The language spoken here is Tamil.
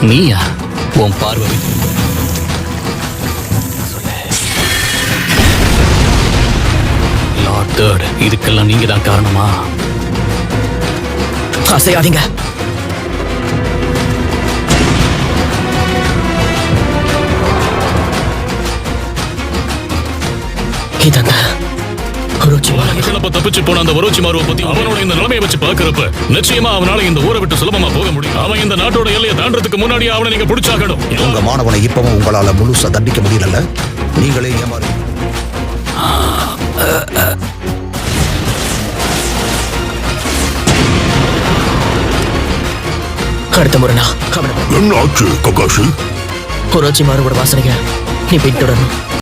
நீயா? உன் பார்வை லார்ட், இதுக்கெல்லாம் நீங்க தான் காரணமா? அசையாதீங்க. இதங்க தப்பிச்சு போன அந்த ஒரோச்சிமாருவை பத்தி அவனோட இந்த நிலைமையை வச்சு பாக்குறப்ப நிச்சயமா அவனால இந்த ஊரை விட்டு சுலபமா போக முடியும். அவன் இந்த நாட்டோட எல்லையை தாண்டறதுக்கு முன்னாடியே அவனை நீங்க பிடிச்சாகணும். உங்க மாணவனை இப்பவும் உங்களால முழுசா தண்டிக்க முடியல. நீங்களே ஏமாறு. அடுத்த முறை நான் என்ன ஆச்சு ககாஷி? ஒரோச்சிமாரோட வாசனையை நீ பின்தொடரணும்.